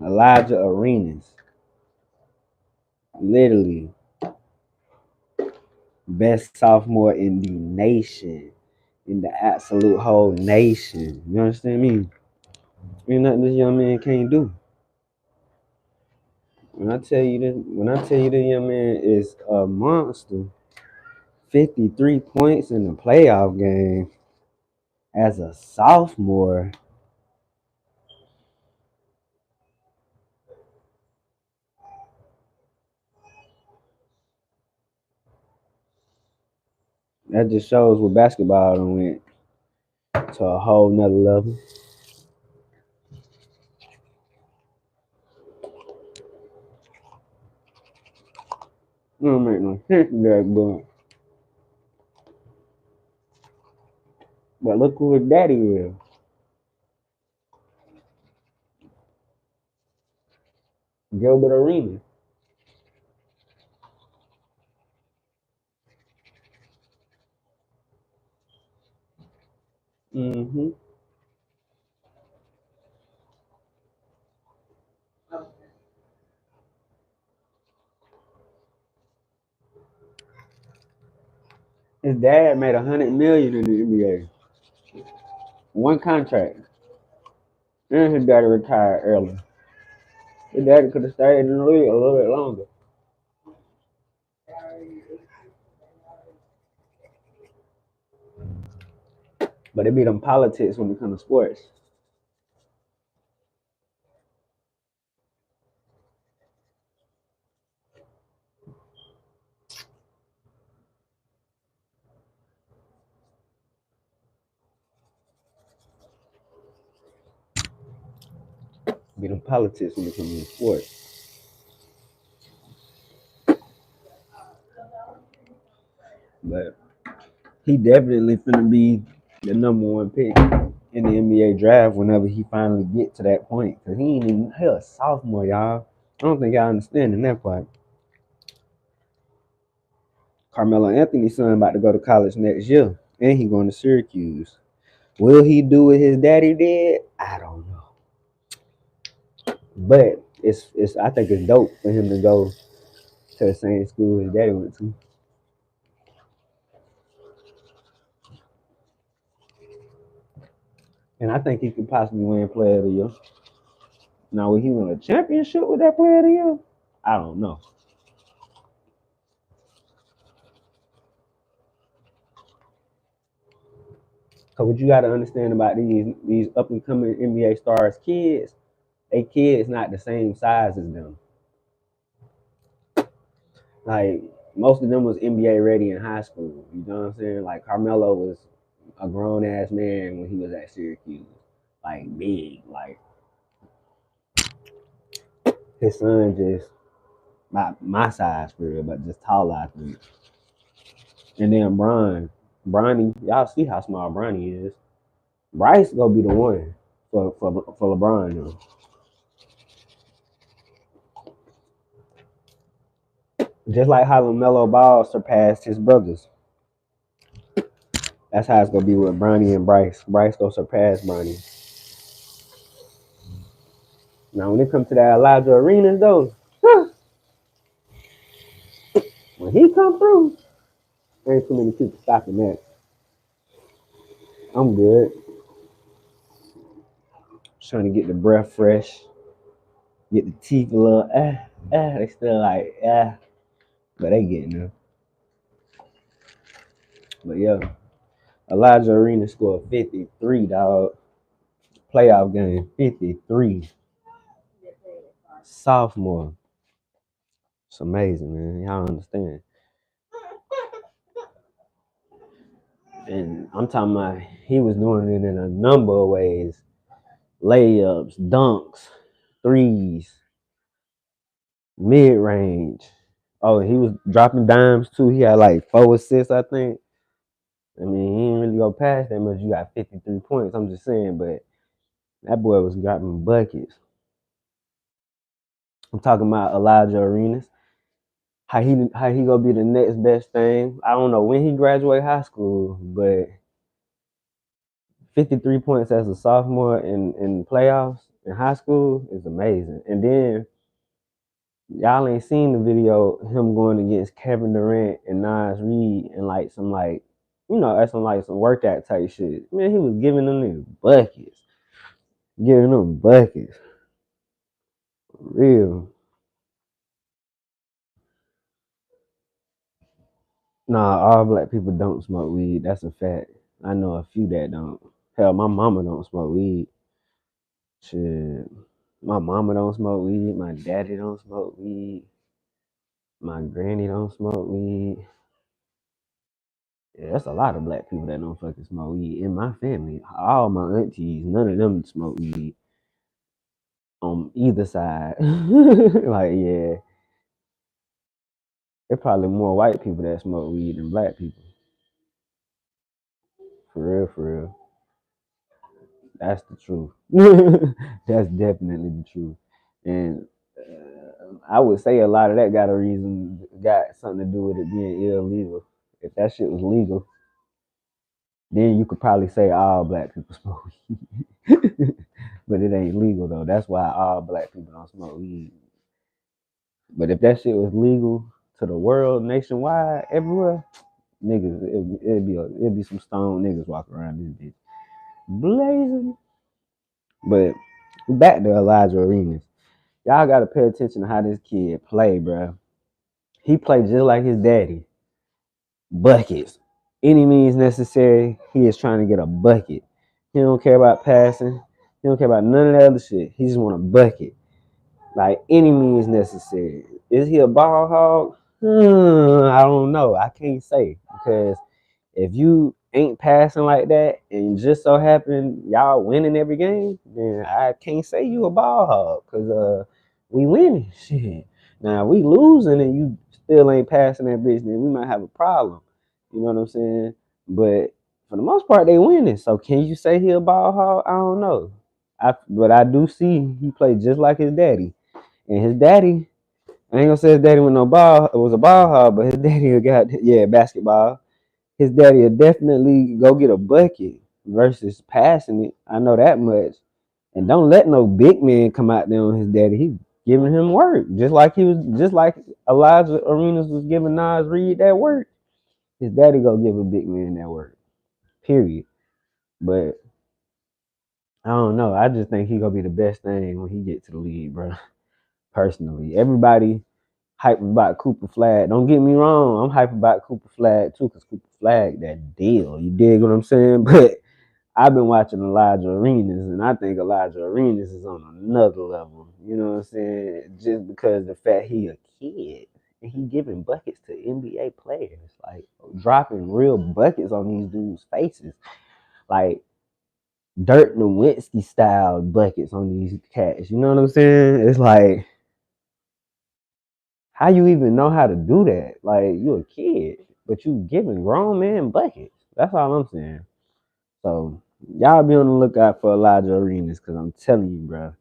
Alijah Arenas. Literally best sophomore in the nation. In the absolute whole nation. You understand me? Ain't nothing this young man can't do. When I tell you this young man is a monster, 53 points in the playoff game as a sophomore. That just shows what basketball done went to a whole nother level. It don't make no sense to that, but look who his daddy is. Gilbert Arenas. Mm-hmm. His dad made $100 million in the NBA. One contract. And his daddy retired early. His daddy could have stayed in the league a little bit longer. But it be them politics when it comes to sports. Be them politics when it comes to sports. But he definitely finna be the number one pick in the NBA draft whenever he finally get to that point. Cause he ain't even a sophomore, y'all. I don't think y'all understanding that part. Carmelo Anthony's son about to go to college next year, and he going to Syracuse. Will he do what his daddy did? I don't know, but it's I think it's dope for him to go to the same school his daddy went to, and I think he could possibly win Player of the Year. Now, will he win a championship with that Player of the Year? I don't know. Cause what you got to understand about these up and coming NBA stars kids, they kids not the same size as them. Like most of them was NBA ready in high school. You know what I'm saying? Like Carmelo was a grown ass man when he was at Syracuse, like big. Like his son just not my size for real, but just tall, I think. And then Bronny, y'all see how small Bronny is. Bryce gonna be the one for LeBron though. Just like how LaMelo Ball surpassed his brothers. That's how it's gonna be with Bronny and Bryce. Bryce gonna surpass Bronny. Now when it comes to that Alijah Arenas though, when he come through, there ain't too many people stopping that. I'm good. Just trying to get the breath fresh, get the teeth a little they still like but they getting there. But yeah, Alijah Arenas scored 53, dog. Playoff game, 53. Sophomore. It's amazing, man. Y'all understand. And I'm talking about he was doing it in a number of ways. Layups, dunks, threes, mid range. Oh, he was dropping dimes too. He had like 4 assists, I think. I mean, he didn't really go past that much. You got 53 points. I'm just saying, but that boy was dropping buckets. I'm talking about Alijah Arenas. how he gonna be the next best thing. I don't know when he graduate high school, but 53 points as a sophomore in playoffs in high school is amazing. And then y'all ain't seen the video him going against Kevin Durant and Nas Reed and like some like that's some workout type shit. Man, he was giving them niggas buckets. Giving them buckets. Real. Nah, all black people don't smoke weed. That's a fact. I know a few that don't. Hell, my mama don't smoke weed. Shit. My mama don't smoke weed. My daddy don't smoke weed. My granny don't smoke weed. Yeah, that's a lot of black people that don't fucking smoke weed. In my family, all my aunties, none of them smoke weed on either side. Like, yeah, there's probably more white people that smoke weed than black people. For real, for real. That's the truth. That's definitely the truth. And I would say a lot of that got something to do with it being illegal. If that shit was legal, then you could probably say all black people smoke weed. But it ain't legal though. That's why all black people don't smoke weed. But if that shit was legal to the world, nationwide, everywhere, niggas, it'd be some stone niggas walking around this bitch blazing. But back to Elijah Arenas. Y'all gotta pay attention to how this kid play, bro. He played just like his daddy. Buckets. Any means necessary, he is trying to get a bucket. He don't care about passing. He don't care about none of that other shit. He just want a bucket. Like any means necessary. Is he a ball hog? I don't know. I can't say because if you ain't passing like that and just so happen y'all winning every game, then I can't say you a ball hog because we winning shit. Now we losing and you still ain't passing that bitch, then we might have a problem. You know what I'm saying? But for the most part, they winning. So can you say he a ball hog? I don't know. But I do see he played just like his daddy. And his daddy, I ain't gonna say his daddy was a ball hog, but his daddy got basketball. His daddy will definitely go get a bucket versus passing it. I know that much. And don't let no big man come out there on his daddy. He's giving him work. Just like Elijah Arenas was giving Nas Reed that work. His daddy go give a big man that work. Period. But I don't know. I just think he gonna be the best thing when he get to the league, bro. Personally. Everybody hype about Cooper Flag. Don't get me wrong, I'm hype about Cooper Flag too, because Cooper Flag that deal. You dig what I'm saying? But I've been watching Elijah Arenas, and I think Elijah Arenas is on another level. You know what I'm saying? Just because the fact he a kid and he giving buckets to NBA players, like dropping real buckets on these dudes' faces, like Dirk Nowitzki style buckets on these cats. You know what I'm saying? It's like, how you even know how to do that? Like, you a kid, but you giving grown men buckets. That's all I'm saying. So y'all be on the lookout for Elijah Arenas, because I'm telling you, bro,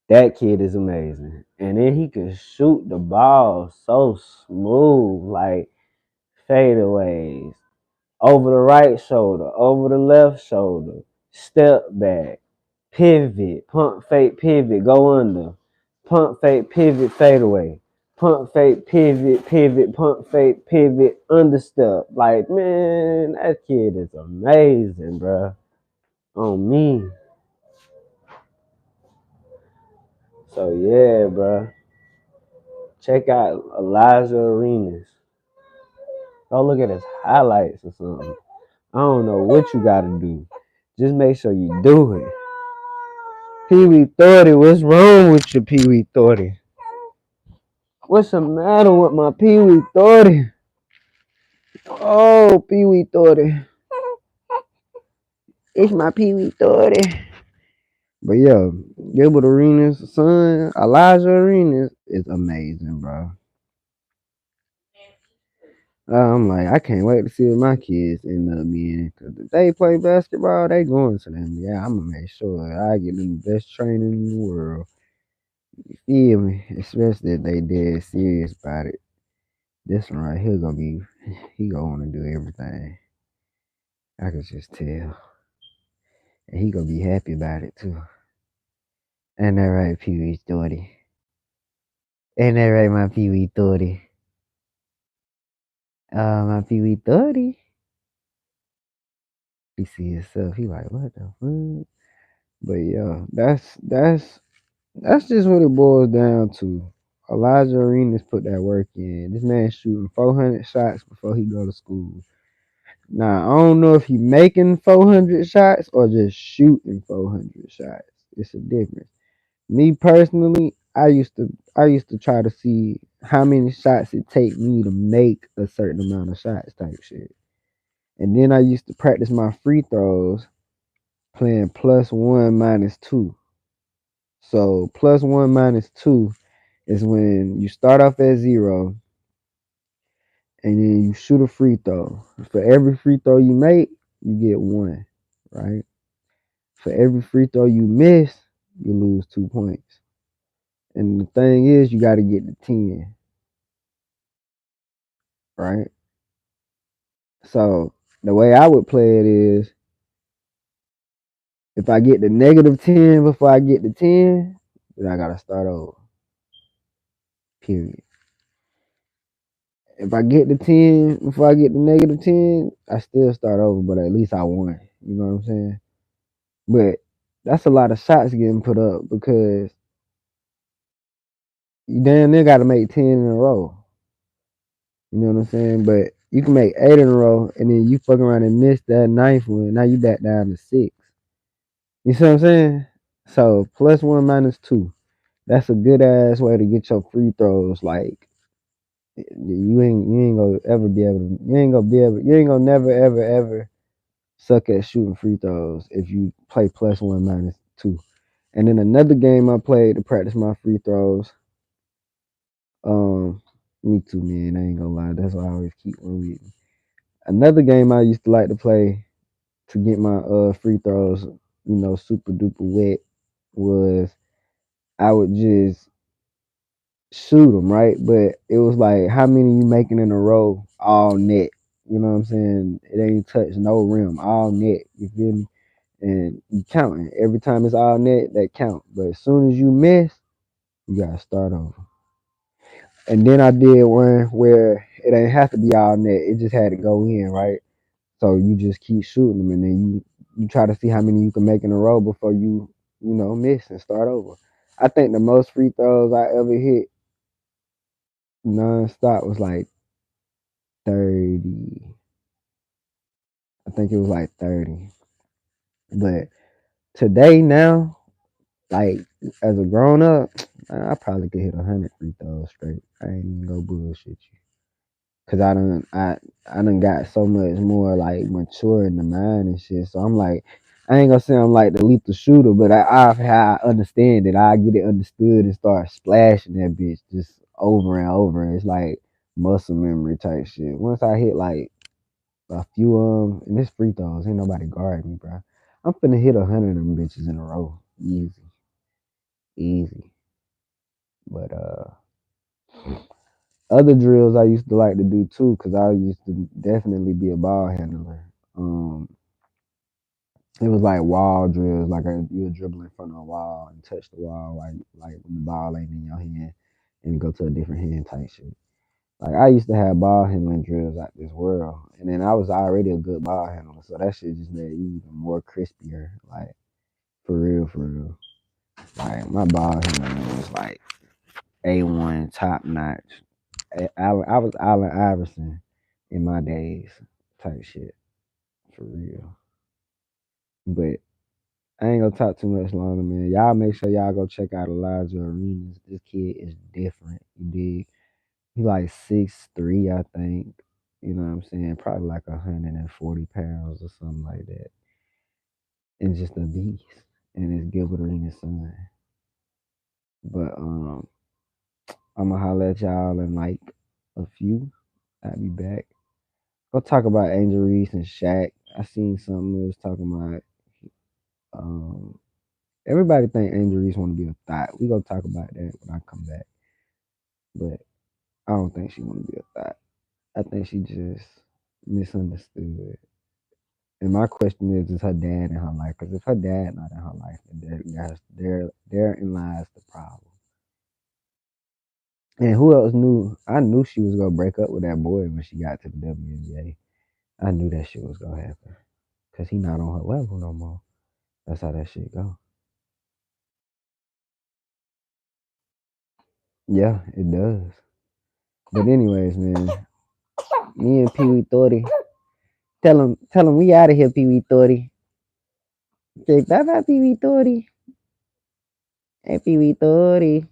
that kid is amazing. And then he can shoot the ball so smooth, like fadeaways, over the right shoulder, over the left shoulder, step back, pivot, pump fake pivot, go under, pump fake pivot, fade away, pump fake pivot, pivot, pump fake pivot, understep. Like, man, that kid is amazing, bro. On me. So yeah, bro. Check out Elijah Arenas. Go look at his highlights or something. I don't know what you gotta do. Just make sure you do it. Pee Wee 30, what's wrong with your Pee Wee 30? What's the matter with my Pee Wee 30? Oh, Pee Wee 30. It's my Pee Wee 30. But yeah, Gilbert Arenas' son, Elijah Arenas, is amazing, bro. I'm like, I can't wait to see what my kids end up being. Because if they play basketball, they going to them. Yeah, I'm going to make sure I get them the best training in the world. You feel me? Especially if they dead serious about it. This one right here he gonna want to do everything. I can just tell. And he gonna be happy about it too. Ain't that right, Pee Wee 30? Ain't that right, my Pee Wee 30? My Pee Wee 30. He see himself, he like, what the fuck? But yeah, that's just what it boils down to. Elijah Arenas put that work in. This man shooting 400 shots before he go to school. Now, I don't know if he making 400 shots or just shooting 400 shots. It's a difference. Me personally, I used to try to see how many shots it take me to make a certain amount of shots type shit. And then I used to practice my free throws playing +1 -2. So +1 -2 is when you start off at 0 and then you shoot a free throw. For every free throw you make, you get 1, right? For every free throw you miss, you lose 2 points. And the thing is, you got to get to 10, right? So the way I would play it is, if I get to -10 before I get to 10, then I gotta start over. Period. If I get to 10 before I get to -10, I still start over, but at least I won. You know what I'm saying? But that's a lot of shots getting put up because you damn near got to make 10 in a row. You know what I'm saying? But you can make 8 in a row, and then you fuck around and miss that ninth one. Now you back down to 6. You see what I'm saying? So +1 -2. That's a good ass way to get your free throws. Like you ain't gonna ever be able to. You ain't gonna be able. You ain't gonna never ever suck at shooting free throws if you play +1 -2. And then another game I played to practice my free throws. Um, Me too, man. I ain't gonna lie. That's why I always keep one with me. Another game I used to like to play to get my free throws, super duper wet, was I would just shoot them, right? But it was like, how many you making in a row, all net? You know what I'm saying? It ain't touch no rim, all net. You feel me? And you counting every time it's all net, that count. But as soon as you miss, you gotta start over. And then I did one where it ain't have to be all net; it just had to go in, right? So you just keep shooting them, and then you try to see how many you can make in a row before you miss and start over. I think the most free throws I ever hit nonstop was like 30. I think it was like 30. But today now, like as a grown up, I probably could hit 100 free throws straight. I ain't even go bullshit you. Cause I done got so much more like mature in the mind and shit. So I'm like, I ain't gonna say I'm like the lethal shooter, but I understand it. I get it understood and start splashing that bitch just over and over. It's like muscle memory type shit. Once I hit like a few and this free throws, ain't nobody guarding me, bro. I'm finna hit 100 of them bitches in a row, easy, easy. But other drills I used to like to do too, cause I used to definitely be a ball handler. It was like wall drills, like you would dribble in front of a wall and touch the wall, like when the ball ain't in your hand, and go to a different hand type shit. Like I used to have ball handling drills out this world, and then I was already a good ball handler, so that shit just made it even more crispier. Like for real, for real. Like my ball handling was like A1, top notch. I was Allen Iverson in my days, type shit, for real. But I ain't gonna talk too much longer, man. Y'all make sure y'all go check out Elijah Arenas. This kid is different. You dig? He like 6'3", I think. You know what I'm saying? Probably like 140 pounds or something like that. And just a beast. And it's Gilbert Arenas' son. But I'ma holler at y'all in like a few. I'll be back. Go talk about Angel Reese and Shaq. I seen something that was talking about um everybody think Angel Reese want to be a thought. We gonna talk about that when I come back. But I don't think she want to be a thought. I think she just misunderstood. And my question is her dad in her life? Because if her dad not in her life, then therein lies the problem. And who else knew? I knew she was gonna break up with that boy when she got to the WNBA. I knew that shit was gonna happen because he not on her level no more. That's how that shit go. Yeah, it does. But anyways, man, me and Pee Wee 30. Tell him we out of here, Pee Wee 30. Say bye bye, Pee Wee 30. Hey, Pee Wee 30.